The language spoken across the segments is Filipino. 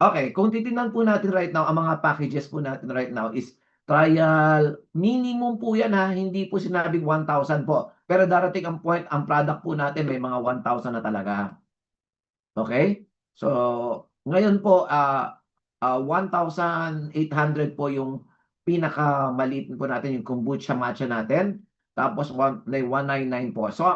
Okay, kung titingnan po natin right now, ang mga packages po natin right now is trial, minimum po yan ha, hindi po sinabing 1,000 po. Pero darating ang point, ang product po natin may mga 1,000 na talaga. Okay? So, ngayon po, 1,800 po yung pinakamaliit po natin, yung kombucha matcha natin. Tapos, may 199 po. So,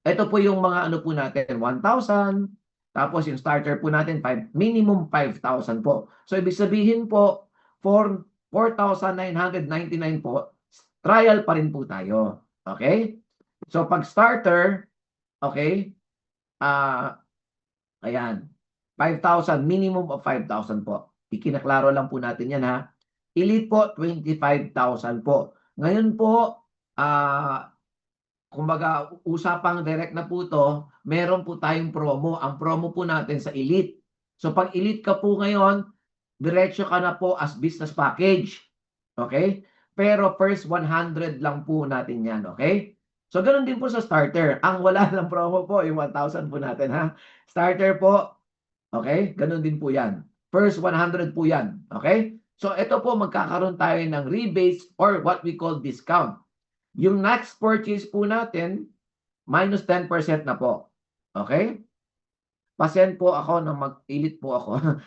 ito po yung mga ano po natin, 1,000. Tapos, yung starter po natin, minimum 5,000 po. So, ibig sabihin po, for 4,999 po, trial pa rin po tayo. Okay? So, pag starter, okay, ayan, 5,000, minimum of 5,000 po. Ikinaklaro lang po natin yan ha. Elite po, 25,000 po. Ngayon po, kumbaga, usapang direct na po to, meron po tayong promo. Ang promo po natin sa Elite. So pag Elite ka po ngayon, diretso ka na po as business package. Okay? Pero first 100 lang po natin yan. Okay? So ganoon din po sa starter. Ang wala ng promo po, yung 1,000 po natin ha. Starter po, okay? Ganoon din po yan. First 100 po yan. Okay? So ito po, magkakaroon tayo ng rebates or what we call discount. Yung next purchase po natin, minus 10% na po. Okay? Pasend po ako na mag-ilit po ako.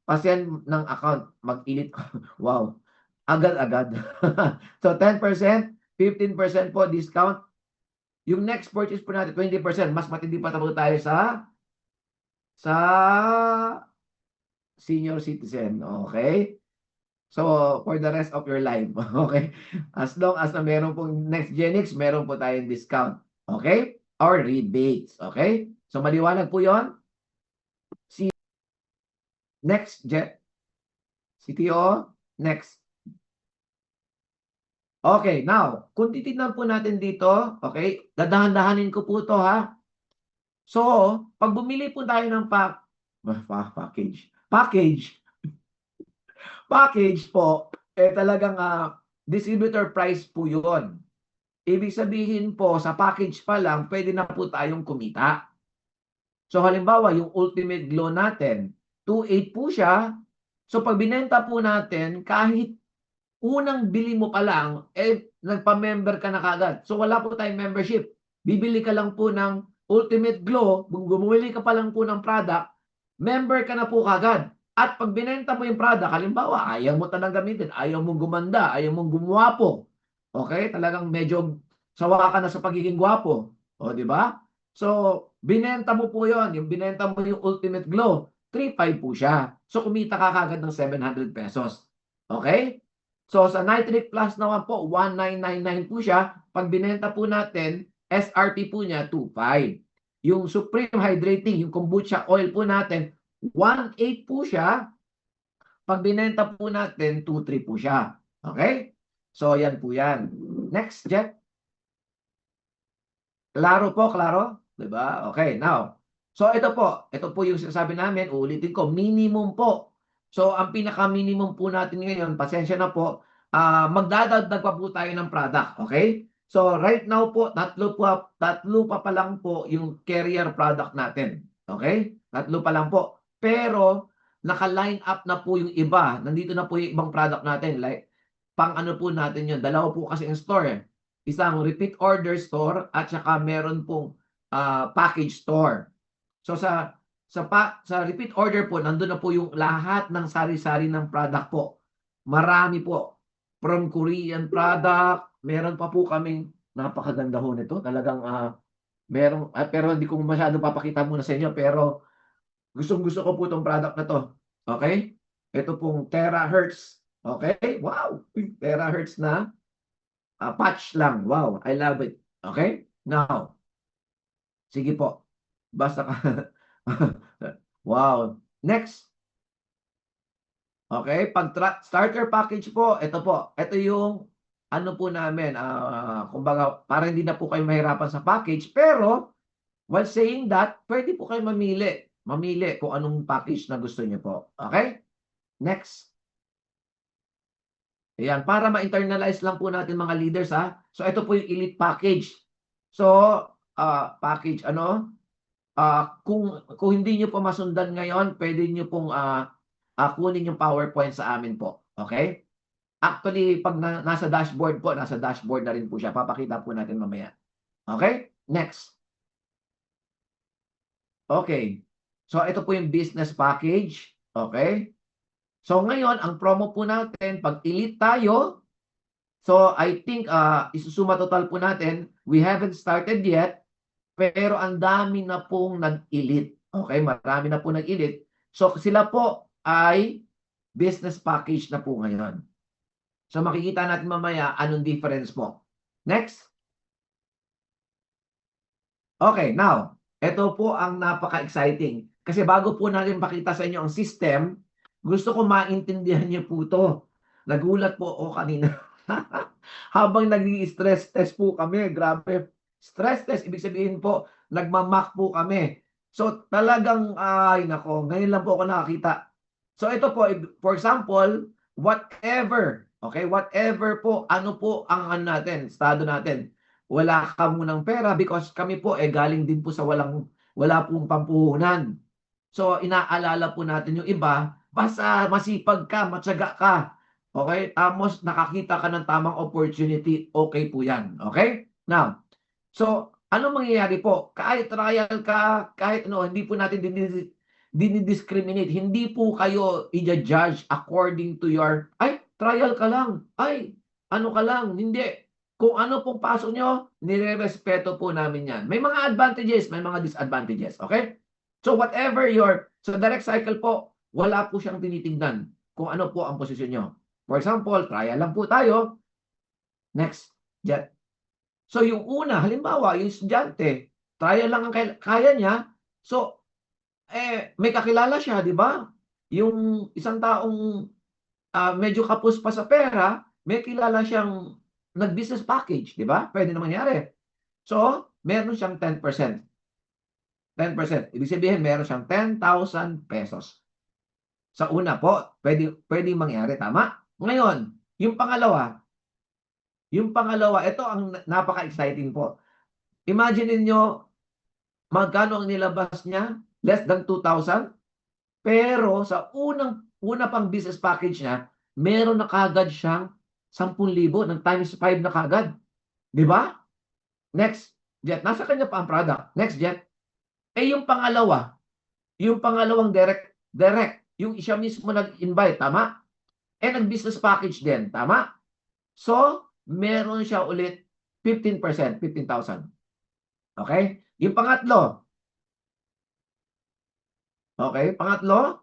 Pasend ng account, mag-ilit ko. Wow. Agad-agad. So 10%, 15% po discount. Yung next purchase po natin, 20%. Mas matindi pa tayo sa senior citizen. Okay? So, for the rest of your life. Okay? As long as na meron pong next Genix, meron po tayong discount. Okay? Or rebates. Okay? So, maliwanag po yon. Si next CTO, next. Okay, now, kung titignan po natin dito, okay, dadahan-dahanin ko po to ha. So, pag bumili po tayo ng package po, talagang distributor price po yun. Ibig sabihin po, sa package pa lang, pwede na po tayong kumita. So halimbawa, yung Ultimate Glow natin, 2,800 po siya. So pag binenta po natin, kahit unang bili mo pa lang, nagpa-member ka na kagad. So wala po tayong membership. Bibili ka lang po ng Ultimate Glow, bumili ka pa lang po ng product, member ka na po kagad. At pag binenta mo yung product, halimbawa, ayaw mo talagang gamitin, ayaw mong gumanda, ayaw mong gumwapo. Okay? Talagang medyo sawa ka na sa pagiging gwapo. O, di ba? So, binenta mo po yon, yung binenta mo yung Ultimate Glow, 3,500 po siya. So, kumita ka kagad ng 700 pesos. Okay? So, sa Nitric Plus naman po, 1,999 po siya. Pag binenta po natin, SRP po niya, 2,500. Yung Supreme Hydrating, yung kombucha oil po natin, 1,800 po siya. Pag binenta po natin, 2,300 po siya. Okay? So, yan po yan. Next, Jeff. Klaro po, klaro? Diba? Okay, now. So, ito po yung sinasabi namin, uulitin ko, minimum po. So, ang pinaka-minimum po natin ngayon, pasensya na po, magdadagdag pa po tayo ng product. Okay? So, right now po, tatlo pa lang po yung carrier product natin. Okay? Tatlo pa lang po. Pero, naka-line up na po yung iba. Nandito na po yung ibang product natin. Like, pang ano po natin yun. Dalawa po kasi yung store. Isang repeat order store at saka meron pong package store. So sa repeat order po, nandun na po yung lahat ng sari-sari ng product po. Marami po. From Korean product, meron pa po kaming napakaganda ho nito. Talagang meron, pero hindi ko masyado papakita muna sa inyo, pero gustong-gusto ko po itong product na to. Okay? Ito pong Terahertz. Okay? Wow! Terahertz na patch lang. Wow, I love it. Okay? Now, sige po. Basta ka. Wow. Next. Okay, pag starter package po, ito po. Ito yung ano po namin, kumbaga, para hindi na po kayo mahirapan sa package. Pero, while saying that, pwede po kayo mamili. Mamili kung anong package na gusto niyo po. Okay? Next. Ayan, para ma-internalize lang po natin mga leaders ha. So, ito po yung elite package. So, package kung hindi niyo po masundan ngayon, pwede niyo pong kunin yung PowerPoint sa amin po. Okay? Actually, pag nasa dashboard po, nasa dashboard na rin po siya. Papakita po natin mamaya. Okay? Next. Okay. So, ito po yung business package. Okay? So, ngayon, ang promo po natin, pag elite tayo, so I think isusuma total po natin, we haven't started yet, pero ang dami na pong nag-elite. Okay? Marami na po nag-elite. So, sila po ay business package na po ngayon. So, makikita natin mamaya anong difference mo. Next. Okay, now, ito po ang napaka-exciting. Kasi bago po natin pakita sa inyo ang system, gusto ko maintindihan niyo po ito. Nagulat po ako kanina. Habang nag-i-stress test po kami, grabe. Stress test, ibig sabihin po, nagmamak po kami. So, talagang, ay nako, ngayon lang po ako nakakita. So, ito po, for example, whatever, okay, whatever po, ano po ang ano natin, estado natin. Wala ka munang pera because kami po galing din po sa wala pong pampuhunan. So inaalala po natin yung iba, basta masipag ka, matyaga ka. Okay? Tapos nakakita ka ng tamang opportunity, okay po 'yan. Okay? Now, so ano mangyayari po? Kahit trial ka, kahit ano, hindi po natin dinidiscriminate. Hindi po kayo i-judge according to your, ay, trial ka lang. Ay, ano ka lang. Hindi. Kung ano pong pasok nyo, nire-respeto po namin yan. May mga advantages, may mga disadvantages. Okay? So whatever so direct cycle po, wala po siyang tinitingnan kung ano po ang posisyon nyo. For example, trial lang po tayo. Next, Jet. So yung una, halimbawa, yung estudyante, trial lang ang kaya niya. So, may kakilala siya, di ba? Yung isang taong medyo kapos pa sa pera, may kilala siyang nag-business package, di ba? Pwede na mangyari. So, meron siyang 10%. 10%. Ibig sabihin, meron siyang 10,000 pesos. Sa una po, pwede mangyari, tama? Ngayon, yung pangalawa, ito ang napaka-exciting po. Imagine niyo magkano ang nilabas niya? Less than 2,000? Pero sa una pang business package niya, meron na kagad siyang 10,000 ng times 5 na kagad. Di ba? Next, Jet. Nasa kanya pa ang product. Next, Jet. Yung pangalawang direct, yung siya mismo nag-invite, tama? Nag-business package din, tama? So, meron siya ulit 15%, 15,000. Okay? Yung pangatlo, okay, pangatlo,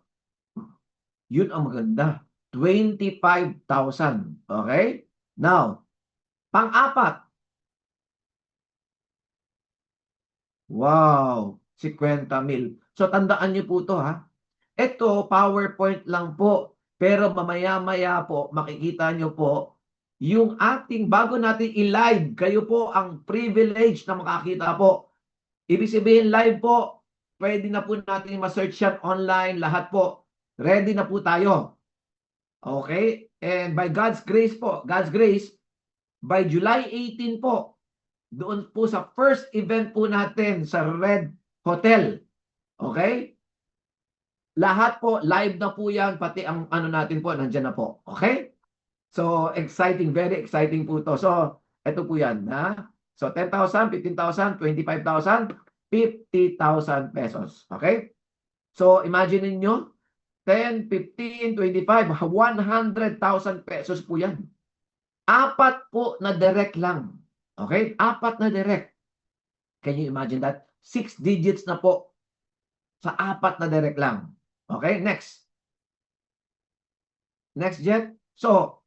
yun ang maganda. 25,000. Okay? Now, pang-apat. Wow, 50,000. So, tandaan niyo po to ha. Ito, PowerPoint lang po. Pero mamaya-maya po, makikita niyo po, yung ating, bago natin i-live, kayo po ang privilege na makakita po. Ibig sabihin, live po, pwede na po natin ma-search yan online, lahat po. Ready na po tayo. Okay? And by God's grace po, by July 18 po, doon po sa first event po natin sa Red Hotel. Okay? Lahat po, live na po yan, pati ang ano natin po, nandyan na po. Okay? So, exciting, very exciting po to. So, ito po yan. Ha? So, 10,000, 15,000, 25,000, 50,000 pesos. Okay? So, imagine niyo 10, 15, 25, 100,000 pesos po yan. Apat po na direct lang. Okay? Apat na direct. Can you imagine that? 6 digits na po sa apat na direct lang. Okay? Next. Next, Jet. So,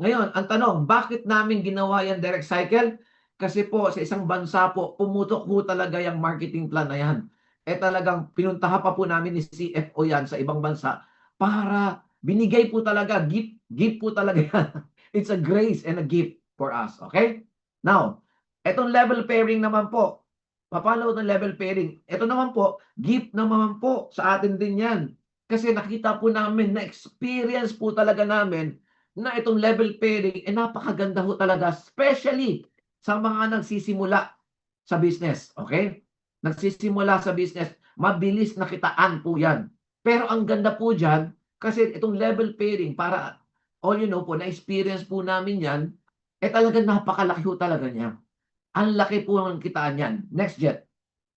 ngayon, ang tanong, bakit namin ginawa yan direct cycle? Kasi po, sa isang bansa po, pumutok po talaga yung marketing plan na yan. Talagang pinuntahan pa po namin ni CFO yan sa ibang bansa para binigay po talaga, gift po talaga yan. It's a grace and a gift for us. Okay? Now, etong level pairing naman po. Paano ng level pairing? Ito naman po, gift naman po sa atin din yan. Kasi nakita po namin, na-experience po talaga namin na itong level pairing, napakaganda ho talaga, especially sa mga nagsisimula sa business. Okay? Nagsisimula sa business, mabilis na kitaan po yan. Pero ang ganda po dyan, Kasi itong level pairing, para all you know po, na-experience po namin yan, talagang napakalaki po talaga niya. Ang laki po ng kitaan niyan. Next jet.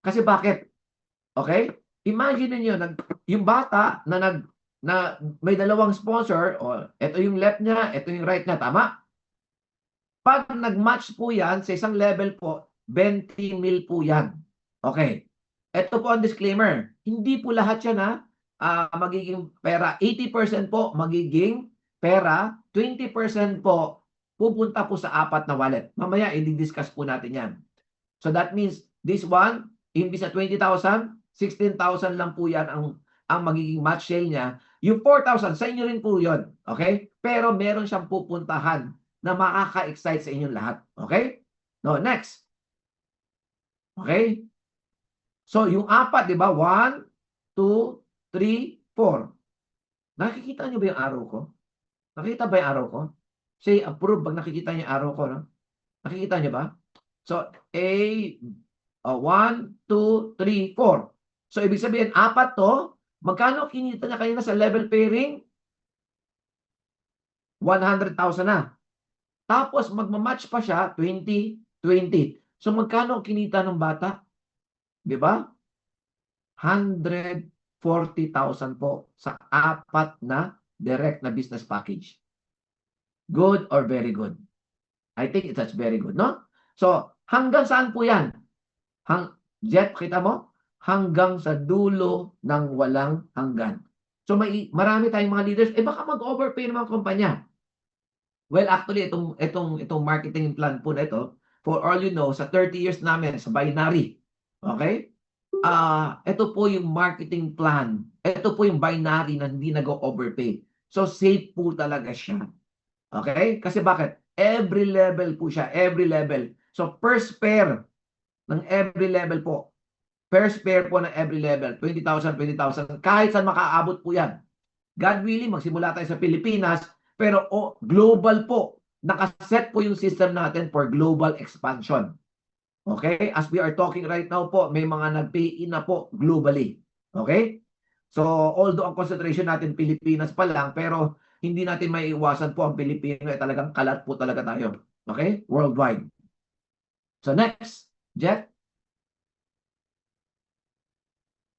Kasi bakit? Okay? Imagine niyo yung bata na may dalawang sponsor, o ito yung left niya, ito yung right niya, tama? Pag nag-match po yan sa isang level po, 20 mil po yan. Okay. Ito po ang disclaimer. Hindi po lahat yan magiging pera. 80% po magiging pera, 20% po pupunta po sa apat na wallet. Mamaya i-discuss po natin yan. So that means this one, imbis na 20,000, 16,000 lang po yan ang magiging match sale niya. Yung 4,000, sa inyo rin po yun. Okay? Pero meron siyang pupuntahan na makaka-excite sa inyong lahat. Okay? No, next. Okay? So, yung apat, di ba? 1, 2, 3, 4. Nakikita niyo ba yung arrow ko? Nakikita ba yung arrow ko? Say approve pag nakikita niyo yung arrow ko, no? Nakikita niyo ba? So, 1, 2, 3, 4. So, ibig sabihin, apat to. Magkano kinita niya kanina sa level pairing? 100,000 na. Tapos, magmamatch pa siya, 20, 20. So, magkano kinita ng bata? Di ba? 140,000 po sa apat na direct na business package. Good or very good? I think that's very good, no? So, hanggang saan po yan? Jet, kita mo? Hanggang sa dulo ng walang hanggan. So, marami tayong mga leaders, baka mag-overpay ng mga kumpanya. Well, actually, itong marketing plan po na ito, for all you know, sa 30 years namin, sa binary, okay? Ito po yung marketing plan. Ito po yung binary na hindi nag-overpay. So, safe po talaga siya. Okay? Kasi bakit? Every level po siya. Every level. So, first pair ng every level po. First pair po ng every level. 20,000, 20,000. Kahit saan makaabot po yan. God willing, magsimula tayo sa Pilipinas. Pero global po. Nakaset po yung system natin for global expansion. Okay? As we are talking right now po, may mga nag-pay in na po globally. Okay? So, although ang concentration natin Pilipinas pa lang, pero hindi natin maiiwasan po ang Pilipino talagang kalat po talaga tayo. Okay? Worldwide. So, next, Jet.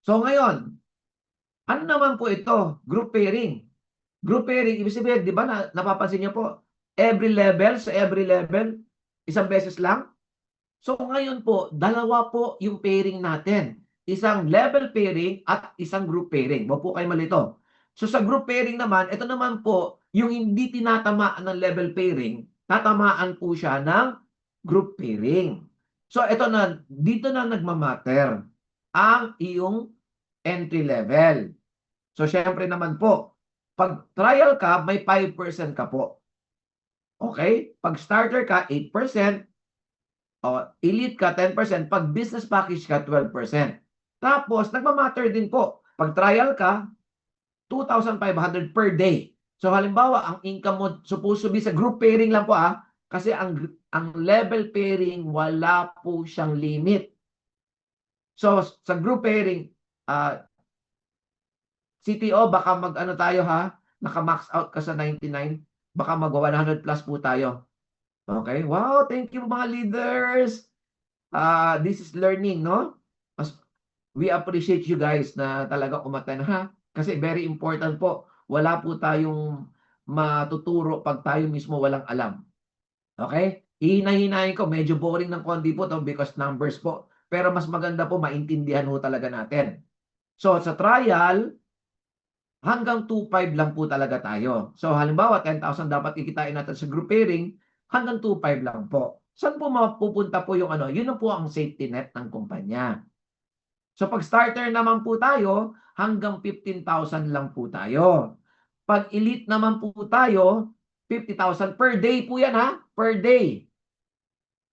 So, ngayon, ano naman po ito? Group pairing. Group pairing, ibig sabihin, di ba napapansin niyo po, every level, sa every level, isang beses lang? So ngayon po, dalawa po yung pairing natin. Isang level pairing at isang group pairing. Huwag po kayo malito. So sa group pairing naman, ito naman po, yung hindi tinatamaan ng level pairing, tatamaan po siya ng group pairing. So ito na, dito na nagmamatter ang iyong entry level. So syempre naman po, pag trial ka, may 5% ka po. Okay? Pag starter ka, 8%. Elite ka, 10%. Pag business package ka, 12%. Tapos, nagmamatter din po. Pag trial ka, 2,500 per day. So, halimbawa, ang income mo supposed to be sa group pairing lang po kasi ang level pairing, wala po siyang limit. So, sa group pairing, CTO, baka mag-ano tayo naka-max out ka sa 99, baka mag-100 plus po tayo. Okay? Wow, thank you mga leaders. This is learning, no? We appreciate you guys na talaga umaten kasi very important po. Wala po tayong matuturo pag tayo mismo walang alam. Okay? Hihina-hinahin ko, medyo boring ng konti po to because numbers po. Pero mas maganda po maintindihan ho talaga natin. So sa trial, hanggang 2.5 lang po talaga tayo. So halimbawa 10,000 dapat kikitain natin sa group pairing, hanggang 2.5 lang po. Saan po mapupunta po yung Yun na po ang safety net ng kumpanya. So pag starter naman po tayo, hanggang 15,000 lang po tayo. Pag elite naman po tayo, 50,000 per day po yan per day.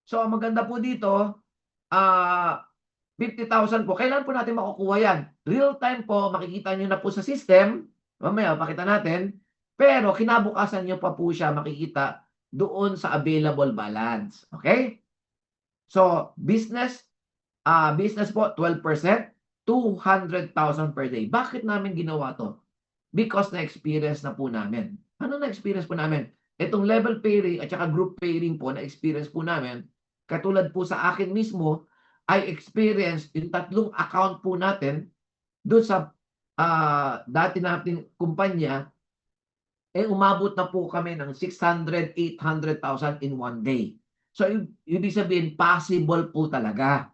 So ang maganda po dito, 50,000 po. Kailan po natin makukuha yan? Real time po, makikita nyo na po sa system. Mamaya, pakita natin. Pero kinabukasan nyo pa po siya makikita doon sa available balance. Okay? So, business po, 12%, 200,000 per day. Bakit namin ginawa to? because na-experience na po namin. Ano na-experience po namin? Itong level pairing at saka group pairing po na-experience po namin, katulad po sa akin mismo, I experience yung tatlong account po natin doon sa dati nating kumpanya, umabot na po kami ng 600, 800,000 in one day. So, ibig sabihin, possible po talaga.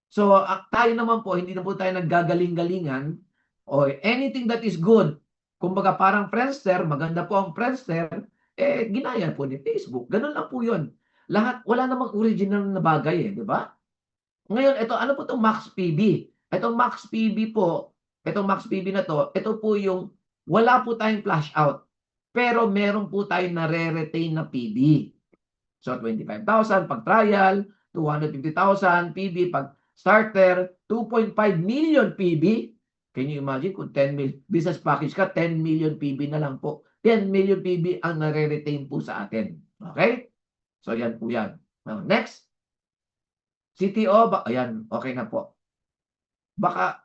So, tayo naman po, hindi na po tayo naggagaling-galingan o anything that is good. Kumbaga parang Friendster, maganda po ang Friendster, ginaya po ni Facebook. Ganun lang po yun. Lahat, wala namang original na bagay di ba? Ngayon, ito, ano po itong Max PB? Itong Max PB po, itong Max PB na to, ito po yung wala po tayong flash out. Pero meron po tayong nare-retain na PB. So, 25,000 pag trial, 250,000 PB pag starter, 2.5 million PB. Can you imagine kung 10 million business package ka, 10 million PB na lang po. 10 million PB ang nare-retain po sa atin. Okay? So, yan po yan. Now, next. CTO, ayan, okay na po. Baka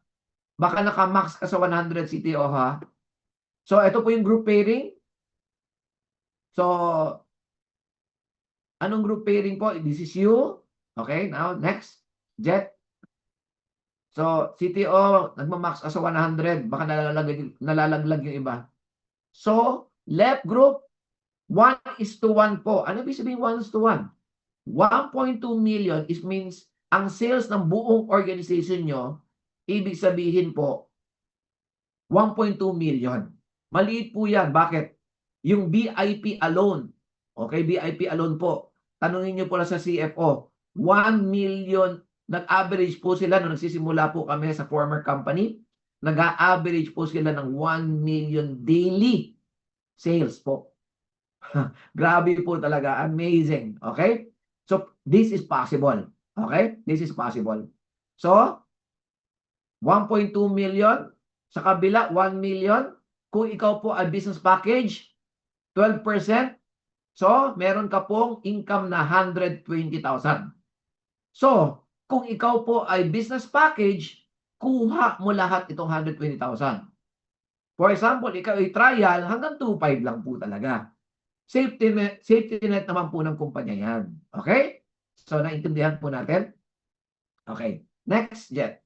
naka-max ka sa 100 CTO ha. So, ito po yung group pairing. So, anong group pairing po? This is you. Okay, now next. Jet. So, CTO, nagmamax ka sa 100. Baka nalalaglag yung iba. So, left group, 1:1 po. Ano ibig sabihin 1:1? 1.2 million is means ang sales ng buong organization nyo, ibig sabihin po, 1.2 million. Maliit po yan. Bakit? Yung BIP alone, okay, BIP alone po, tanungin nyo po lang sa CFO, 1 million, nag-average po sila, nung nagsisimula po kami sa former company, nag-average po sila ng 1 million daily sales po. Grabe po talaga, amazing, okay? So, this is possible, okay? This is possible. So, 1.2 million, sa kabila, 1 million, kung ikaw po ay business package, 12%, so, meron ka pong income na 120,000. So, kung ikaw po ay business package, kuha mo lahat itong 120,000. For example, ikaw ay trial, hanggang 2.5 lang po talaga. Safety net naman po ng kumpanya yan. Okay? So, naintindihan po natin? Okay. Next, Jet.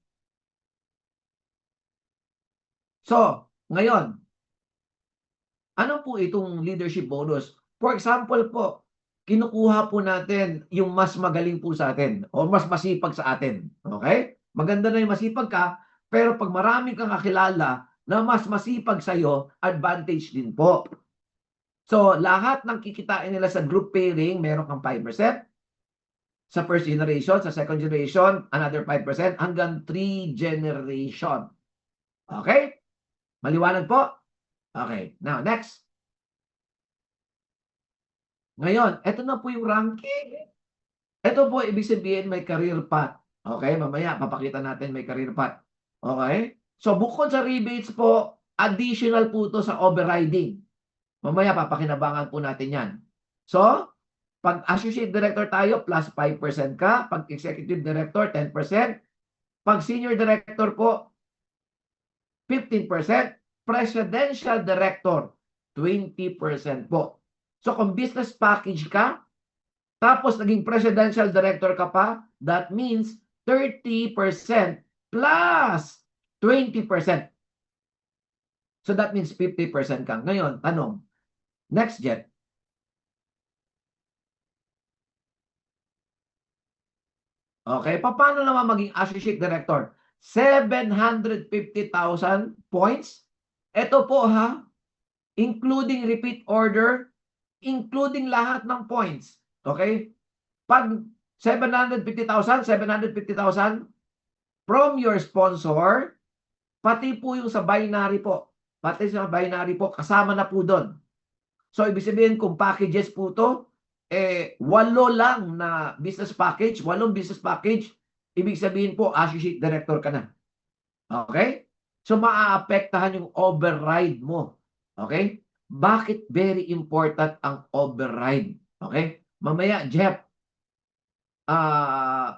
So, ngayon, ano po itong leadership bonus? For example po, kinukuha po natin yung mas magaling po sa atin o mas masipag sa atin. Okay? Maganda na yung masipag ka, pero pag marami kang kakilala na mas masipag sa'yo, advantage din po. So, lahat ng kikitain nila sa group pairing, meron kang 5%. Sa first generation, sa second generation, another 5%, hanggang 3 generation. Okay? Maliwanag po? Okay. Now, next. Ngayon, ito na po yung ranking. Ito po, ibig sabihin may career path. Okay? Mamaya, papakita natin may career path. Okay? So, bukod sa rebates po, additional po to sa overriding. Mamaya, papakinabangan po natin yan. So, pag associate director tayo, plus 5% ka. Pag executive director, 10%. Pag senior director po, 15%. Presidential director, 20% po. So, kung business package ka, tapos naging presidential director ka pa, that means 30% plus 20%. So, that means 50% ka. Ngayon, tanong, next, Jet. Okay, paano naman maging associate director? 750,000 points. Ito po ha, including repeat order, including lahat ng points. Okay? Pag 750,000 from your sponsor, pati po yung sa binary po. Pati sa binary po, kasama na po doon. So, ibig sabihin, kung packages po to, 8 lang na business package, 8 business package, ibig sabihin po, associate director ka na. Okay? So, maaapektahan yung override mo. Okay? Bakit very important ang override? Okay? Mamaya, Jeff,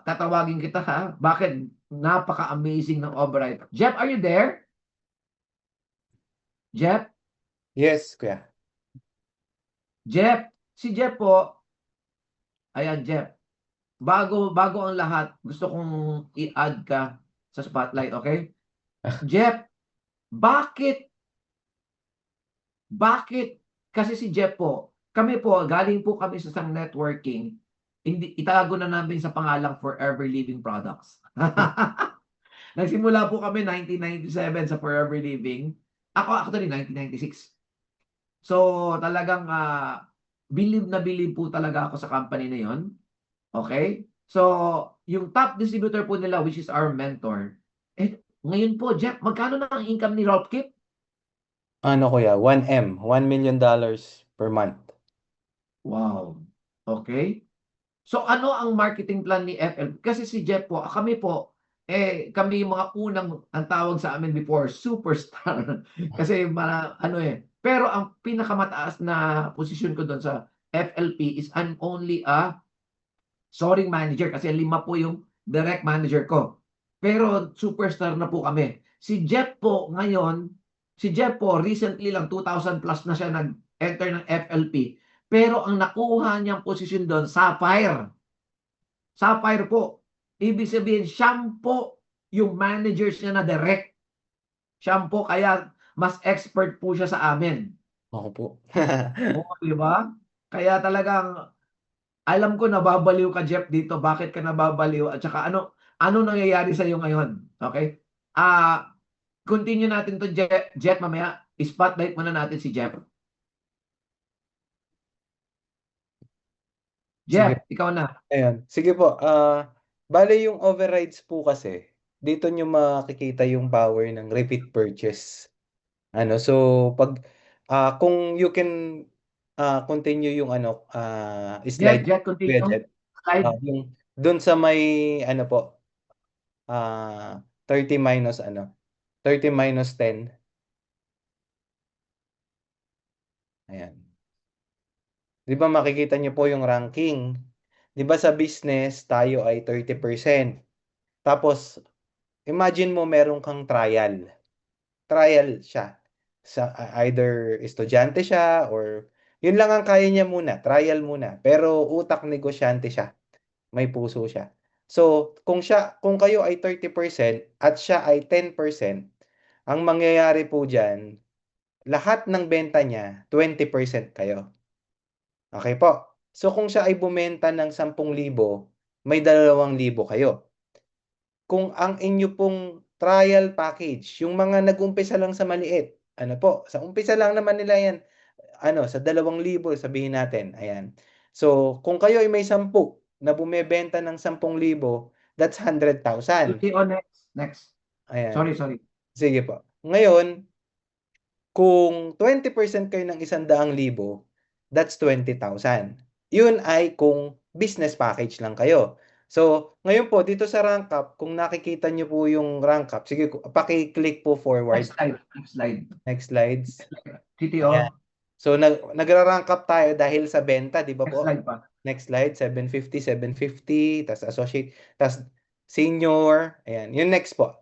tatawagin kita ha. Bakit napaka-amazing ng override? Jeff, are you there? Jeff, Yes, kuya. Jeff, si Jeff po, ayan Jeff, bago ang lahat, gusto kong i-add ka sa spotlight, okay? Jeff, bakit, kasi si Jeff po, kami po, galing po kami sa isang networking, hindi, itago na namin sa pangalang Forever Living Products. Nagsimula po kami 1997 sa Forever Living. Ako actually 1996. So talagang believe po talaga ako sa company na 'yon. Okay? So yung top distributor po nila which is our mentor. Eh ngayon po Jeff, magkano na ang income ni Rolf Kip? Ano kuya? 1M, $1 million per month. Wow. Okay? So ano ang marketing plan ni FL? Kasi si Jeff po, kami po, kami yung mga unang, ang tawag sa amin before, superstar. Kasi ano pero ang pinakamataas na posisyon ko doon sa FLP is I'm only a soaring manager kasi 5 po yung direct manager ko. Pero superstar na po kami. Si Jeff po ngayon, si Jeff po recently lang 2,000 plus na siya nag-enter ng FLP. Pero ang nakuha niyang posisyon doon, Sapphire. Sapphire po. Ibig sabihin, siyam po yung managers niya na direct. Siyam po, kaya mas expert po siya sa amin. Ako po. Oo, di ba? Kaya talagang, alam ko nababaliw ka, Jeff, dito. Bakit ka nababaliw? At saka ano nangyayari sa iyo ngayon? Okay? Continue natin to, Jeff, mamaya. Spotlight muna natin si Jeff. Sige. Jeff, ikaw na. Ayan. Sige po. Bale yung overrides po kasi, dito nyo makikita yung power ng repeat purchase. So pag kung you can continue yung Jeff, slide, Jeff, Kuya continue. Jed, Slide. yung doon sa may po 30 minus 30 minus 10. Ayan. 'Di ba makikita niyo po yung ranking? 'Di ba sa business tayo ay 30%. Tapos imagine mo meron kang trial. Trial siya. Either estudyante siya or yun lang ang kaya niya muna, trial muna. Pero utak negosyante siya. May puso siya. So, kung kayo ay 30% at siya ay 10%, ang mangyayari po diyan, lahat ng benta niya 20% kayo. Okay po. So kung siya ay bumenta ng 10,000, may 2,000 kayo. Kung ang inyo pong trial package, yung mga nag-umpisa lang sa maliit, sa umpisa lang naman nila yan, sa 2,000 sabihin natin, ayan. So kung kayo ay may 10 na bumebenta ng 10,000, that's 100,000. Oh, next. Next. Ayan. Sorry. Sige po. Ngayon, kung 20% kayo ng 100,000, that's 20,000. Yun ay kung business package lang kayo. So, ngayon po, dito sa rank up, kung nakikita nyo po yung rank up, sige, paki-click po forward. Next slide. Next slide. Next slides. Ayan. CTO. So, nagra-rank up tayo dahil sa benta, di ba Next po? slide pa. Next slide, 750, 750, tas associate, tas senior. Ayan, yung next po.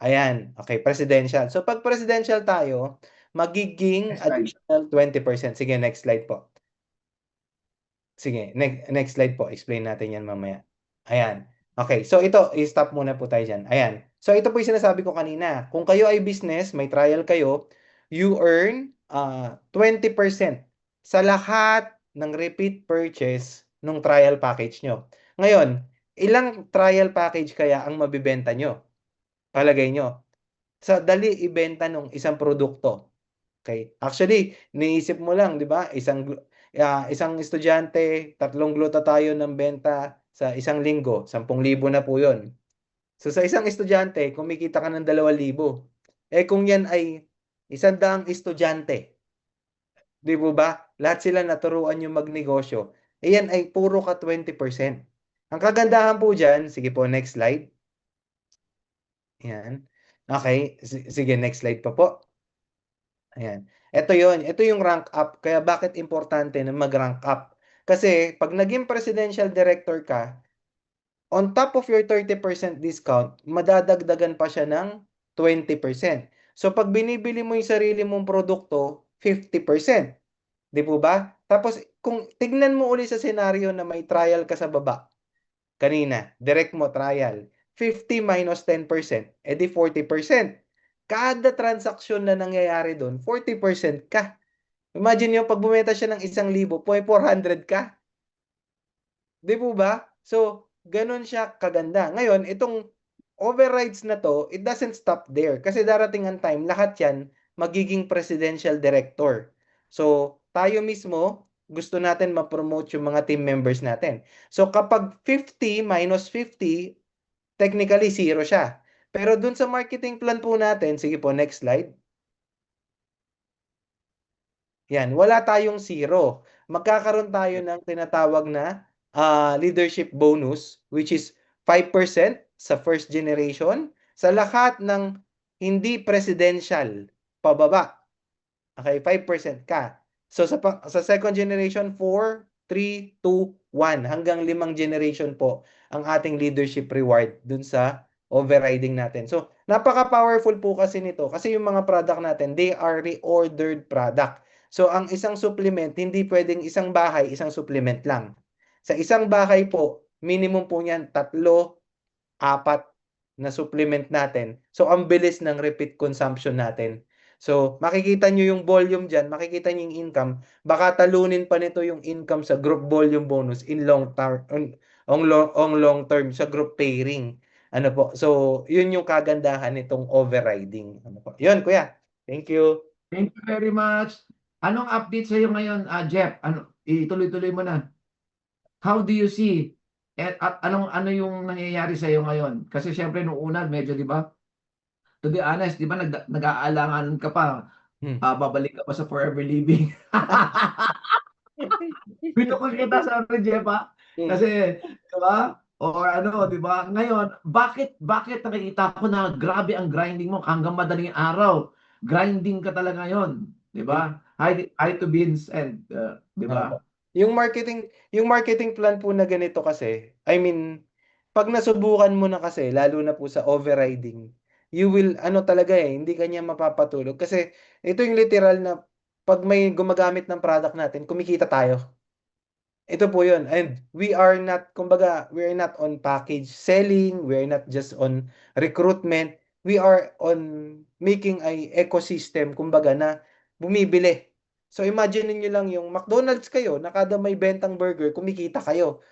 Ayan, okay, presidential. So pag presidential tayo, magiging Next slide. additional 20%. Sige, next slide po. Sige, next slide po. Explain natin yan mamaya. Ayan. Okay, so ito, i-stop muna po tayo dyan. Ayan. So ito po yung sinasabi ko kanina. Kung kayo ay business, may trial kayo, you earn 20% sa lahat ng repeat purchase ng trial package nyo. Ngayon, ilang trial package kaya ang mabibenta nyo? Palagay nyo. Sa dali ibenta ng isang produkto. Okay? Actually, niisip mo lang, 'di ba? Isang estudyante, 3 glutathione ng benta sa isang linggo, 10,000 na po 'yon. So sa isang estudyante, kumikita ka ng 2,000. Kung yan ay 100 estudyante, 'di po ba? Lahat sila naturuan yung magnegosyo. Yan ay puro ka 20%. Ang kagandahan po diyan, sige po, next slide. Yan. Okay, sige, next slide pa po. Ayan. Ito yon, ito yung rank up. Kaya bakit importante na mag-rank up? Kasi pag naging presidential director ka, on top of your 30% discount, madadagdagan pa siya ng 20%. So pag binibili mo yung sarili mong produkto, 50%. Di po ba? Tapos kung tignan mo uli sa senaryo na may trial ka sa baba, kanina, direct mo trial, 50 minus 10%, edi 40%. Kada transaksyon na nangyayari doon, 40% ka. Imagine yung pag bumenta siya ng 1,000, 400 ka. Di po ba? So, ganun siya kaganda. Ngayon, itong overrides na to, it doesn't stop there. Kasi darating ang time, lahat yan magiging presidential director. So, tayo mismo, gusto natin ma-promote yung mga team members natin. So, kapag 50 minus 50, technically zero siya. Pero dun sa marketing plan po natin, sige po, next slide. Yan, wala tayong zero. Magkakaroon tayo ng tinatawag na leadership bonus, which is 5% sa first generation, sa lahat ng hindi presidential pababa. Okay, 5% ka. So sa second generation, 4, 3, 2, 1. Hanggang 5 generation po ang ating leadership reward dun sa overriding natin. So, napaka-powerful po kasi nito kasi yung mga product natin, they are reordered product. So, ang isang supplement, hindi pwedeng isang bahay, isang supplement lang. Sa isang bahay po, minimum po niyan 3, 4 na supplement natin. So, ang bilis ng repeat consumption natin. So, makikita nyo yung volume dyan, makikita nyo yung income, baka talunin pa nito yung income sa group volume bonus in long term, on long term sa group pairing. Ano po? So, yun yung kagandahan nitong overriding. Ano po? Yun, kuya. Thank you. Thank you very much. Anong update sa'yo ngayon, Jeff? Ituloy-tuloy mo na. How do you see? At ano yung nangyayari sa'yo ngayon? Kasi syempre nung una, medyo, di ba? To be honest, di ba, nag-aalangan ka pa. Hmm. Babalik ka pa sa forever living. Binukod kita sa Jeff, ha? Hmm. Kasi, di ba? Or ano, di ba? Ngayon, bakit nakikita ko na grabe ang grinding mo hanggang madaling araw? Grinding ka talaga ngayon, di ba? Hi to Vince and, di Ano po? ba? Yung marketing plan po na ganito kasi, I mean, pag nasubukan mo na kasi, lalo na po sa overriding, you will, ano talaga hindi ka niya mapapatulog. Kasi, ito yung literal na, pag may gumagamit ng product natin, kumikita tayo. Ito po yun. And we are not, kumbaga, we are not on package selling, we are not just on recruitment, we are on making a ecosystem, kumbaga, na bumibili. So imagine niyo lang yung McDonald's kayo, na kada may bentang burger, kumikita kayo.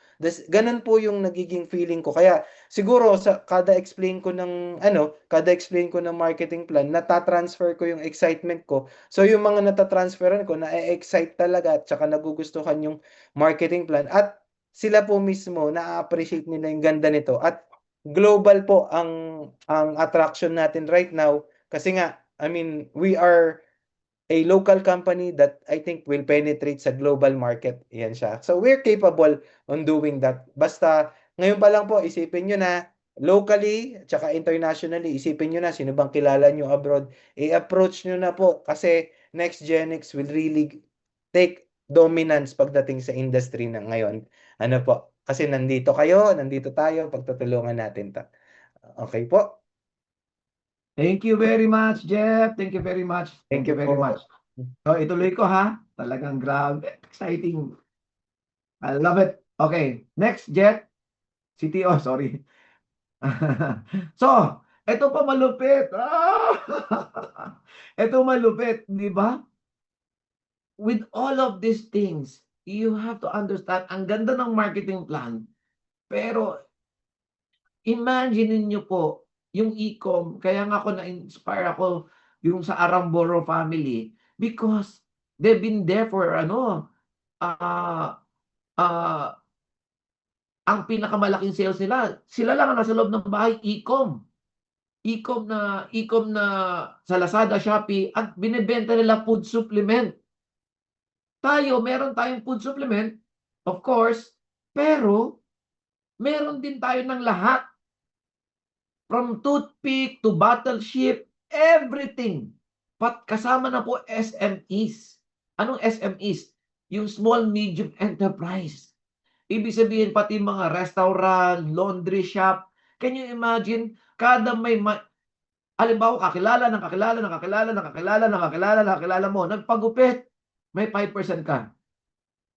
Ganun po yung nagiging feeling ko. Kaya siguro sa kada explain ko ng marketing plan, natatransfer ko yung excitement ko. So yung mga natatransferan ko, na-excite talaga at saka nagugustuhan yung marketing plan at sila po mismo na-appreciate nila yung ganda nito at global po ang attraction natin right now kasi nga I mean we are a local company that I think will penetrate sa global market. Yan siya. So we're capable on doing that. Basta ngayon pa lang po isipin nyo na locally at saka internationally isipin nyo na sino bang kilala nyo abroad. I-approach nyo na po kasi next Gen X will really take dominance pagdating sa industry na ngayon. Ano po? Kasi nandito kayo, nandito tayo, pagtutulungan natin ta. Okay po. Thank you very much, Jeff. Thank you very much. Thank Thank you you very po. much. So, ituloy ko, ha? Talagang grabe. Exciting. I love it. Okay. Next, Jeff. CTO, sorry. So, ito pa malupit. Ito malupit, di ba? With all of these things, you have to understand, ang ganda ng marketing plan, pero imagine niyo po, yung e-com, kaya nga ako na-inspire ako yung sa Aramburo family because they've been there for ah, ah, ang pinakamalaking sales nila, sila lang ang nasa loob ng bahay, e-com. E-com na sa Lazada, Shopee, at binebenta nila food supplement. Tayo, meron tayong food supplement, of course, pero meron din tayo ng lahat. From toothpick to battleship, everything. Kasama na po SMEs. Anong SMEs? Yung small medium enterprise. Ibig sabihin pati mga restaurant, laundry shop. Can you imagine? Kada may Halimbawa, kakilala mo, nagpagupit, may 5% ka.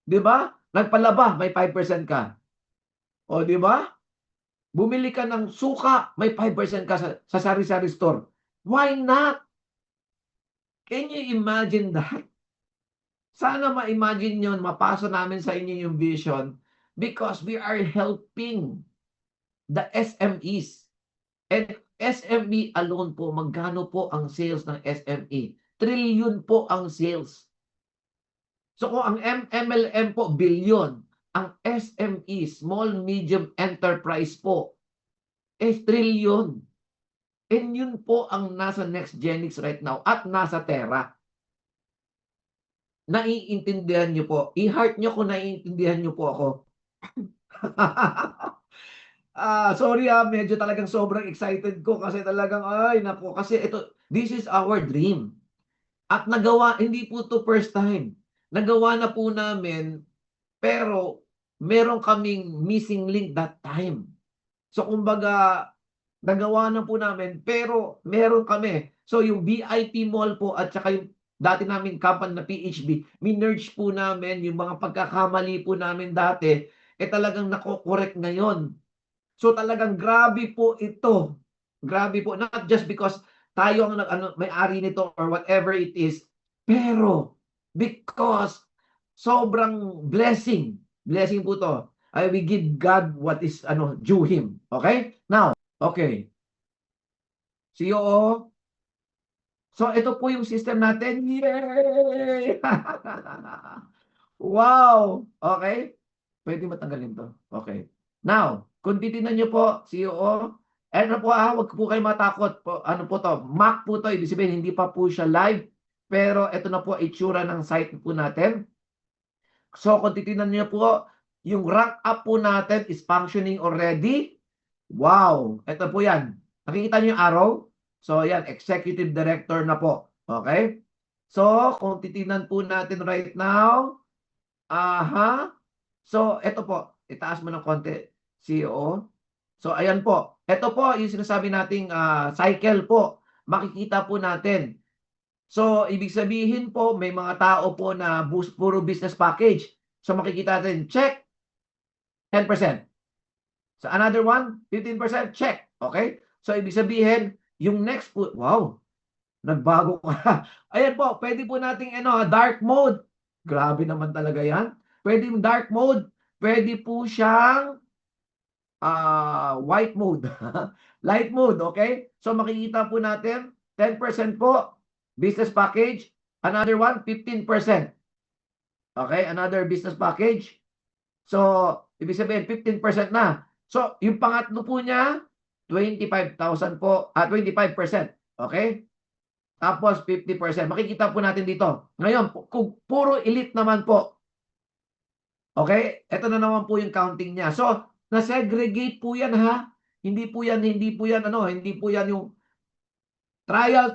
Di ba? Nagpalaba, may 5% ka. O, di ba? Bumili ka ng suka, may 5% ka sa sari-sari store. Why not? Can you imagine that? Sana ma-imagine nyo, mapasa namin sa inyo yung vision because we are helping the SMEs. And SME alone po, magkano po ang sales ng SME? Trillion po ang sales. So kung ang MLM po, billion, ang SME, Small Medium Enterprise po, trillion. And yun po ang nasa NextGenix right now at nasa Terra. Naiintindihan nyo po. I-heart nyo kung naiintindihan nyo po ako. Sorry medyo talagang sobrang excited ko kasi talagang, ay naku, kasi this is our dream. At nagawa, hindi po to first time. Nagawa na po namin, pero meron kaming missing link that time. So kumbaga, nagawa na po namin, pero meron kami. So yung VIP Mall po at saka yung dati namin company na PHB, minerge po namin yung mga pagkakamali po namin dati, talagang nako-correct ngayon. So talagang grabe po ito. Grabe po, not just because tayo ang may-ari nito or whatever it is, pero because sobrang blessing. Blessing po to. We give God what is due Him. Okay? Now, okay. CEO. So ito po yung system natin. Yay! Wow! Okay? Pwede matanggalin to. Okay. Now, kung titignan nyo po, CEO, ano po huwag po kayo matakot. Ano po to? Mac po to. Ibig sabihin, hindi pa po siya live. Pero ito na po itsura ng site po natin. So, kung titignan nyo po, yung rank up po natin is functioning already. Wow! Ito po yan. Nakikita nyo yung arrow? So, yan. Executive Director na po. Okay? So, kung titignan po natin right now, so, ito po. Itaas mo ng konti, CEO. So, ayan po. Ito po yung sinasabi nating cycle po. Makikita po natin. So, ibig sabihin po, may mga tao po na puro business package. So, makikita natin, check, 10%. So, another one, 15%, check. Okay? So, ibig sabihin, yung next po, wow, nagbago ka. Ayan po, pwede po nating dark mode. Grabe naman talaga yan. Pwede yung dark mode. Pwede po siyang white mode. Light mode, okay? So makikita po natin, 10% po, business package. Another one, 15%. Okay, another business package. So, ibig sabihin, 15% na. So, yung pangatlo po niya, 25,000 po, 25%. Okay? Tapos 50%. Makikita po natin dito. Ngayon, kung puro elite naman po. Okay? Ito na naman po yung counting niya. So, na-segregate po yan ha. Hindi po yan yung trial,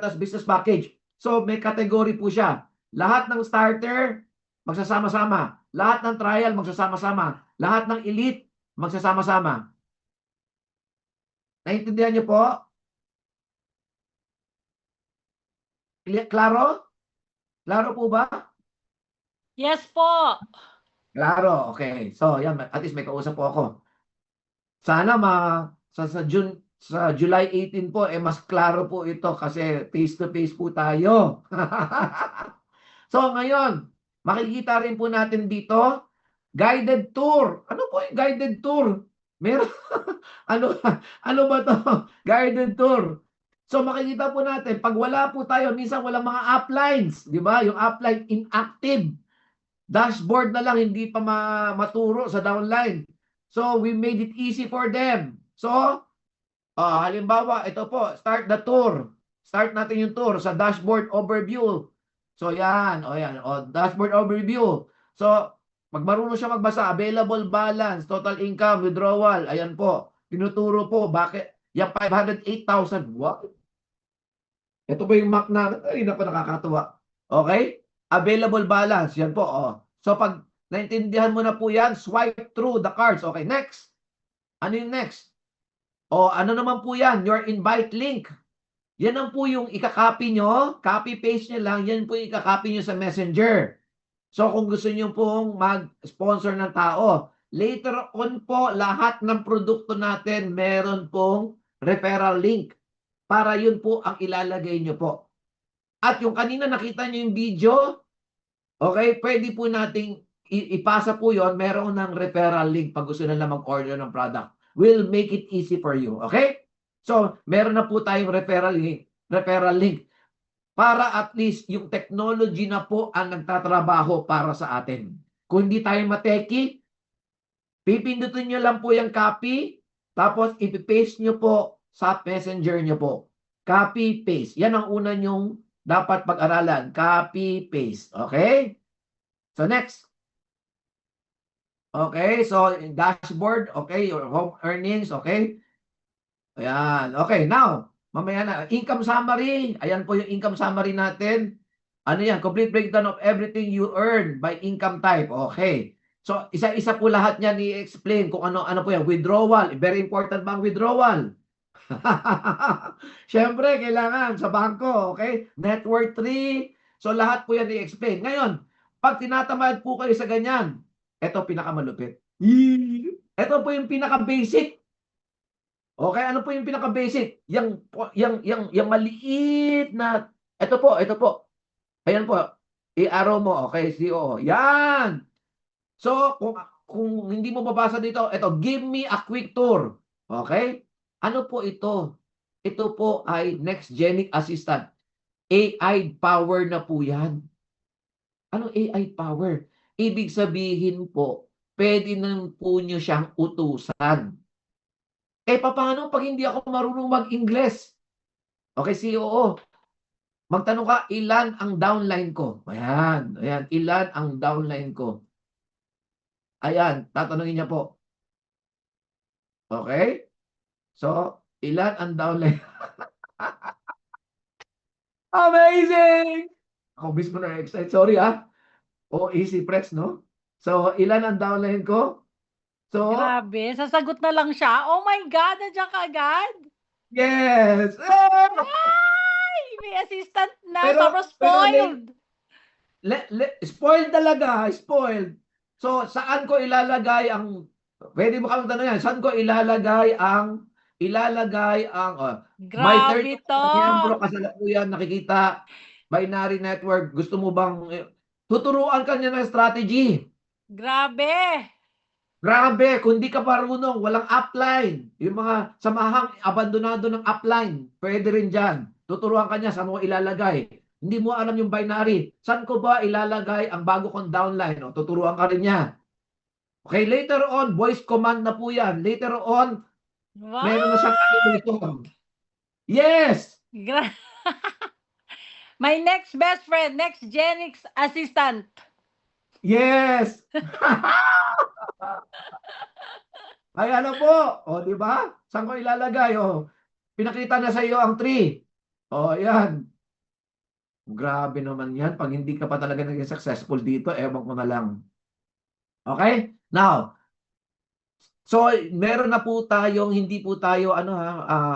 tas business package. So, may category po siya. Lahat ng starter, magsasama-sama. Lahat ng trial, magsasama-sama. Lahat ng elite, magsasama-sama. Naintindihan niyo po? Klaro? Klaro po ba? Yes po. Klaro, okay. So, yan, at least may kausap po ako. Sana sa July 18 po, mas klaro po ito kasi face-to-face po tayo. So, ngayon, makikita rin po natin dito, guided tour. Ano po yung guided tour? Meron, ano ba to? Guided tour. So, makikita po natin, pag wala po tayo, minsan walang mga uplines. Di ba? Yung upline inactive. Dashboard na lang, hindi pa maturo sa downline. So, we made it easy for them. So, halimbawa, ito po, start the tour. Start natin yung tour sa dashboard overview. So, yan. Dashboard overview. So, pag marunong siya magbasa, available balance, total income, withdrawal. Ayan po. Tinuturo po, bakit? Yung 508,000. What? Ito ba yung map na, ay, naku, nakakatuwa. Okay? Available balance. Yan po. So, pag naintindihan mo na po yan, swipe through the cards. Okay, next. Ano yung next? O ano naman po yan, your invite link. Yan ang po yung ikakopy nyo, copy-paste nyo lang, yan po yung ikakopy nyo sa Messenger. So kung gusto nyo pong mag-sponsor ng tao, later on po, lahat ng produkto natin meron pong referral link para yun po ang ilalagay nyo po. At yung kanina nakita nyo yung video, okay, pwede po nating ipasa po yon, meron ng referral link pag gusto nila mag-order ng product. We'll make it easy for you, okay? So, meron na po tayong referral link para at least yung technology na po ang nagtatrabaho para sa atin. Kung hindi tayo mateki, pipindutin nyo lang po yung copy, tapos ipipaste nyo po sa messenger nyo po. Copy, paste. Yan ang una nyong dapat pag-aralan. Copy, paste. Okay? So, next. Okay, so dashboard, okay, your home earnings, okay? Ayan, okay, now, mamaya na, income summary, ayan po yung income summary natin. Ano yan? Complete breakdown of everything you earn by income type, okay. So, isa-isa po lahat niyan i-explain kung ano po yan. Withdrawal, very important bang withdrawal? Siyempre, kailangan sa bangko, okay? Net worth 3, so lahat po yan i-explain. Ngayon, pag tinatamad po kayo sa ganyan, ito pinakamalupit. Ito po yung pinaka-basic. Okay, ano po yung pinaka-basic? Yang maliit na, ito po. Ayan po. I-arrow mo, okay, COO. Yan. So, kung hindi mo mabasa dito, ito, give me a quick tour. Okay? Ano po ito? Ito po ay Nextgenic Assistant. AI power na po yan. Ano AI power? Ibig sabihin po, pwede nang po nyo siyang utusan. Paano pag hindi ako marunong mag-Ingles? Okay, COO. Magtanong ka, ilan ang downline ko? Ayan, ilan ang downline ko? Ayan, tatanungin niya po. Okay? So, ilan ang downline? Amazing! Ako mismo na-excite. Sorry easy press, no? So, ilan ang downline ko? So, Grabe, sasagot na lang siya. Oh my God, nandiyan ka agad. yes! Ay, may assistant na. Sobrang spoiled. Spoiled talaga, spoiled. So, saan ko ilalagay ang, pwede mo kami tanong yan, saan ko ilalagay ang, may Grabe 30 to. miyembro kasalukuyan nakikita, binary network, gusto mo bang, tuturuan ka niya ng strategy. Grabe. Grabe, kung di ka marunong, walang upline. Yung mga samahang abandonado ng upline, pwede rin dyan. Tuturuan ka niya saan mo ilalagay. Hindi mo alam yung binary. Saan ko ba ilalagay ang bago kong downline? O, tuturuan ka rin niya. Okay, later on, voice command na po yan. Later on, meron na siyang animation. Yes! My next best friend, Nextgenic Assistant. Yes! Ay, ano po? O, di ba? Saan ko ilalagay? O, pinakita na sa iyo ang 3. O, yan. Grabe naman yan. Pag hindi ka pa talaga naging successful dito, ewan ko na lang. Okay? Now, so, meron na po tayong, hindi po tayo,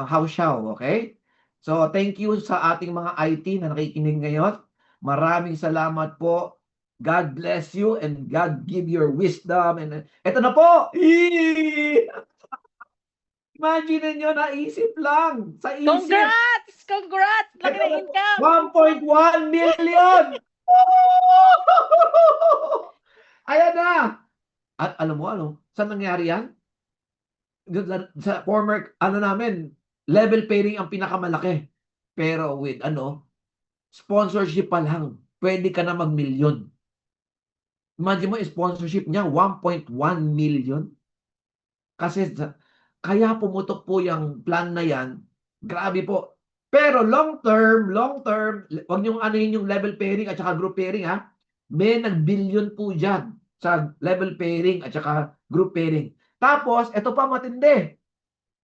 house show. Okay? So, thank you sa ating mga IT na nakikinig ngayon. Maraming salamat po. God bless you and God give your wisdom. And ito na po! Imagine nyo, naisip lang. Sa isip. Congrats! Congrats! Laki ng income! 1.1 million! Ayan na! At alam mo, saan nangyari yan? Sa former, namin, level pairing ang pinakamalaki. Pero with, sponsorship pa lang, pwede ka na mag-million. Imagine mo, sponsorship niya, 1.1 million. Kasi, kaya pumutok po yung plan na yan. Grabe po. Pero long term, wag niyong anuhin yung level pairing at saka group pairing May nag-billion po dyan sa level pairing at saka group pairing. Tapos, ito pa matindi.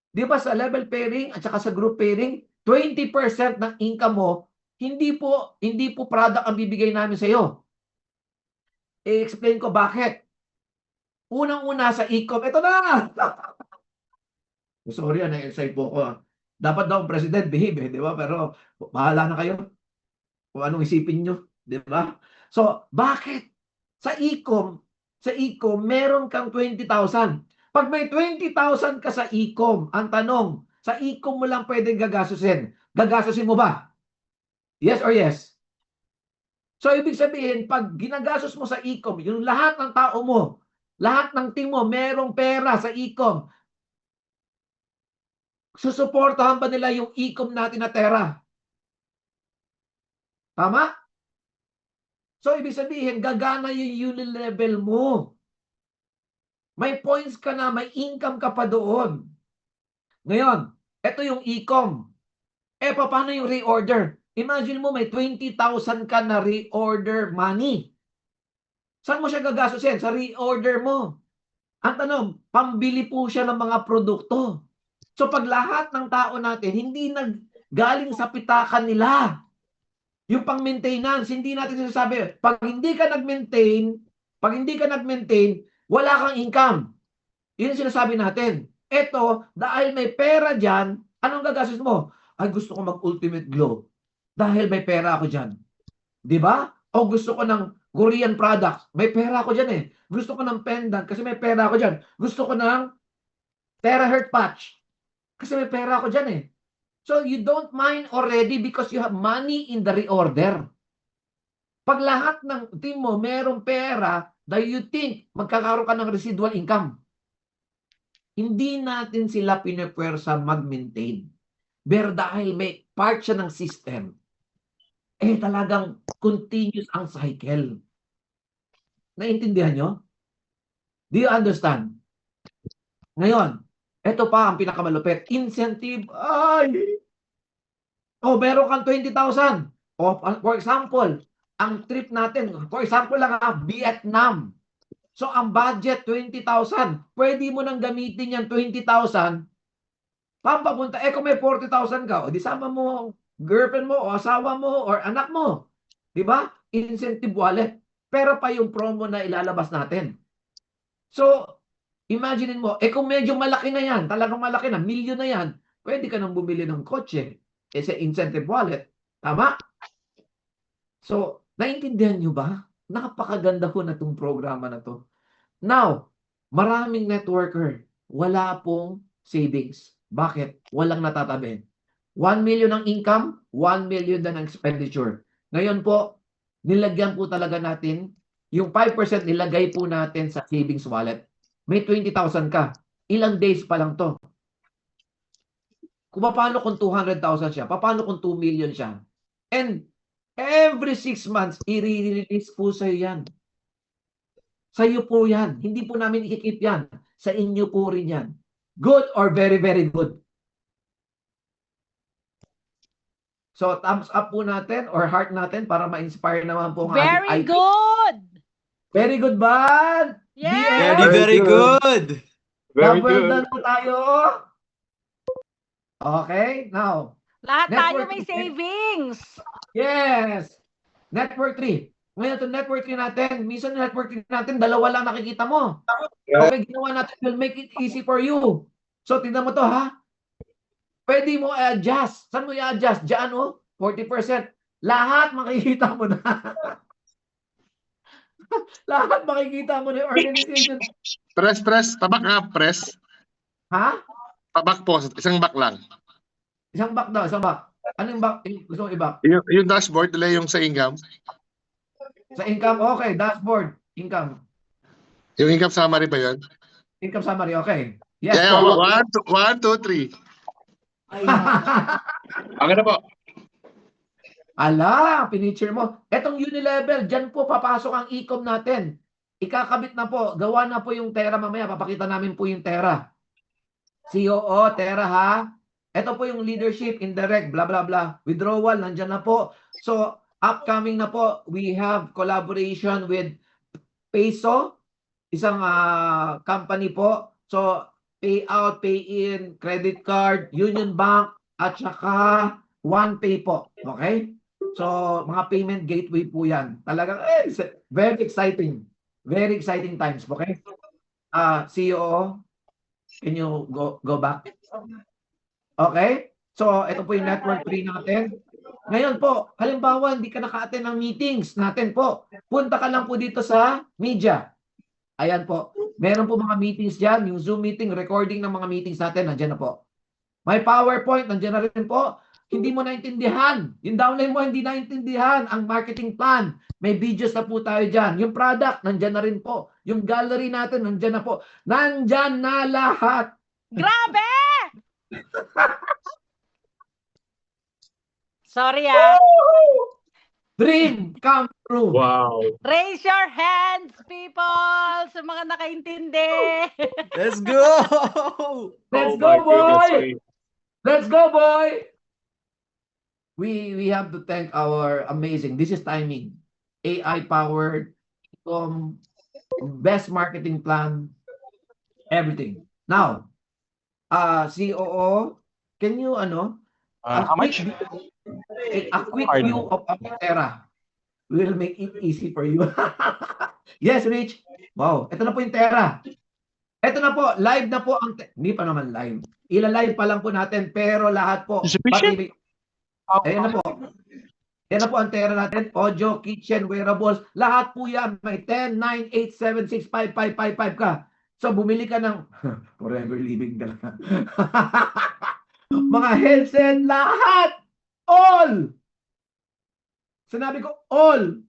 Di ba sa level pairing at saka sa group pairing, 20% ng income mo, hindi po product ang bibigay namin sa iyo. I-explain ko bakit. Unang-una sa e-com, ito na! Sorry, na-excite po ako. Dapat daw ang president behave, di ba? Pero bahala na kayo kung anong isipin nyo, di ba? So, bakit? Sa e-com, meron kang 20,000. Pag may 20,000 ka sa e-com, ang tanong, sa e-com mo lang pwedeng gagastusin. Gagastusin mo ba? Yes or yes? So, ibig sabihin, pag ginagastos mo sa e-com, yung lahat ng tao mo, lahat ng team mo, merong pera sa e-com, susuportahan ba nila yung e-com natin na pera? Tama? So, ibig sabihin, gagana yung unit level mo. May points ka na, may income ka pa doon. Ngayon, ito yung e-com. Paano yung reorder? Imagine mo may 20,000 ka na reorder money. Saan mo siya gagastusin? Sa reorder mo. Ang tanong, pambili po siya ng mga produkto. So pag lahat ng tao natin, hindi galing sa pitakan nila. Yung pang-maintenance, hindi natin sinasabi, pag hindi ka nag-maintain, wala kang income. Yun ang sinasabi natin. Ito, dahil may pera dyan, anong gagastos mo? Ay, gusto ko mag-ultimate glow. Dahil may pera ako dyan. Di ba? O gusto ko ng Korean products. May pera ako dyan eh. Gusto ko ng pendant kasi may pera ako dyan. Gusto ko ng terahertz patch kasi may pera ako dyan eh. So you don't mind already because you have money in the reorder. Pag lahat ng team mo merong pera, that you think magkakaroon ka ng residual income. Hindi natin sila pinapwersa mag-maintain. Pero dahil may part siya ng system, talagang continuous ang cycle. Naintindihan nyo? Do you understand? Ngayon, ito pa ang pinakamalupit. Incentive. Meron kang 20,000. For example, ang trip natin, for example lang Vietnam. So, ang budget, 20,000. Pwede mo nang gamitin yan 20,000. Pampapunta, kung may 40,000 ka, o di sama mo girlfriend mo, o asawa mo, or anak mo. Diba? Incentive wallet. Pero pa yung promo na ilalabas natin. So, imagine mo, kung medyo malaki na yan, talagang malaki na, milyon na yan, pwede ka nang bumili ng kotse. Sa incentive wallet. Tama? So, naintindihan nyo ba? Napakaganda ko na itong programa na to. Now, maraming networker, wala pong savings. Bakit? Walang natatabi. 1 million ang income, 1 million na ng expenditure. Ngayon po, nilagyan po talaga natin, yung 5% nilagay po natin sa savings wallet. May 20,000 ka. Ilang days pa lang to. Kung paano kung 200,000 siya, paano kung 2 million siya. And every 6 months, i-release po sa'yo yan. Sa'yo po yan. Hindi po namin ikikip yan. Sa inyo po rin yan. Good or very, very good. So, thumbs up po natin or heart natin para ma-inspire naman po ang Very ating good! Very good ba? Yes! Very good. Very Number good. na tayo. Okay, now. Lahat tayo Network may three. savings! Yes. Network 3. Ngayon, ito network 3 natin. Minsan network 3 natin, dalawa lang nakikita mo. Okay, ginawa natin, will make it easy for you. So, tingnan mo to ha. Pwede mo i-adjust. Saan mo i-adjust? Diyan 40%. Lahat makikita mo na. Lahat makikita mo na yung organization. Press. Tabak nga, press. Ha? Tabak po. Isang back lang. Isang back daw, isang back. Anong back? Gusto mo i-back? Yung dashboard nila yung sa income. Sa income, okay. Dashboard, income. Yung income summary ba yun? Income summary, okay. Yes, Yeah, po. 1, 2, 3. Okay na po. Ala, pinicture mo. Etong Unilevel, dyan po papasok ang e-com natin. Ikakabit na po. Gawa na po yung Tera mamaya. Papakita namin po yung Tera. COO, Tera ha. Ito po yung leadership, indirect, blah, blah, blah. Withdrawal, nandyan na po. So, upcoming na po, we have collaboration with Peso, isang company po. So, pay out, pay in, credit card, Union Bank, at saka OnePay po. Okay? So, mga payment gateway po yan. Talagang, very exciting. Very exciting times. Okay? CEO, Can you go back? Okay? So, ito po yung network 3 natin. Ngayon po, halimbawa, hindi ka naka-attend ng meetings natin po. Punta ka lang po dito sa media. Ayan po. Meron po mga meetings dyan, yung Zoom meeting, recording ng mga meetings natin, nandiyan na po. May PowerPoint, nandiyan na rin po. Hindi mo naintindihan. Yung downline mo, hindi naintindihan ang marketing plan. May videos na po tayo dyan. Yung product, nandiyan na rin po. Yung gallery natin, nandiyan na po. Nandiyan na lahat. Grabe! Sorry ah. Dream come true. Wow. Raise your hands, people! Sa mga nakaintindi. Let's go! Let's Oh go, my goodness boy! me. Let's go, boy! We have to thank our amazing, this is timing, AI-powered, best marketing plan, everything. Now, COO, can you, How much? a quick Pardon? view of Aptera will make it easy for you. Yes, Rich. Wow, ito na po yung Terra. Ito na po, live na po ang, hindi pa naman live. Ila-live pa lang po natin, pero lahat po. Sufficient? Ayan na po. Yan na po ang Terra natin. Audio, kitchen, wearables. Lahat po yan. May 10, 9, 8, 7, 6, 5, 5, 5, 5 ka. So, bumili ka ng forever living talaga. Mga headset, lahat. All. Sinabi ko, all.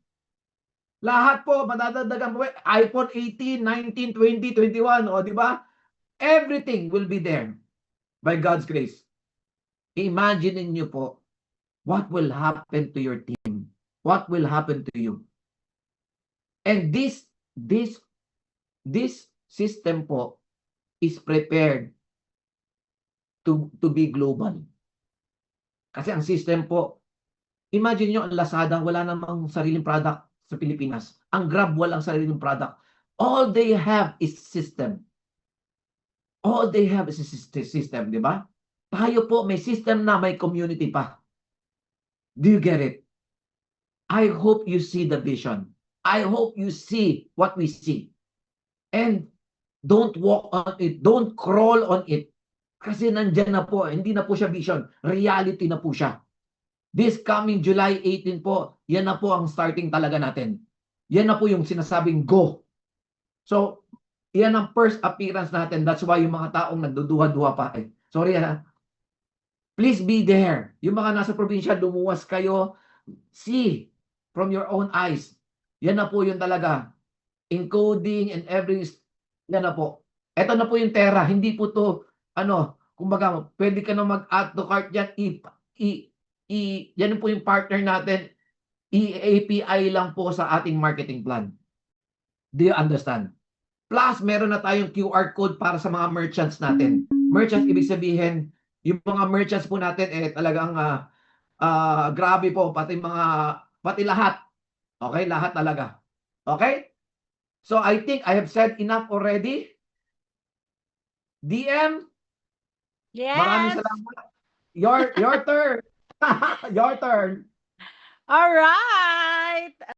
Lahat po, madadagdagan po. iPhone 18, 19, 20, 21. O, di ba? Everything will be there by God's grace. Imagine niyo po, what will happen to your team? What will happen to you? And this system po is prepared to be global. Kasi ang system po, imagine nyo, ang Lazada, wala namang sariling product sa Pilipinas. Ang Grab, walang sariling product. All they have is system. All they have is a system, di ba? Tayo po, may system na, may community pa. Do you get it? I hope you see the vision. I hope you see what we see. And don't walk on it. Don't crawl on it. Kasi nandyan na po. Hindi na po siya vision. Reality na po siya. This coming July 18 po, yan na po ang starting talaga natin. Yan na po yung sinasabing go. So, yan ang first appearance natin. That's why yung mga taong nagduduha-duha pa. Sorry ha. Please be there. Yung mga nasa probinsya, lumuwas kayo. See from your own eyes. Yan na po yung talaga. Encoding and everything. Yan na po. Ito na po yung Terra. Hindi po to, kumbaga, pwede ka na mag-add to cart yan. Yan po yung partner natin. I-API lang po sa ating marketing plan. Do you understand? Plus, meron na tayong QR code para sa mga merchants natin. Merchants, ibig sabihin, yung mga merchants po natin, talagang grabe po, pati lahat. Okay, lahat talaga. Okay? So, I think I have said enough already. DM, maraming Yes! salamat. Your turn. Your turn. All right!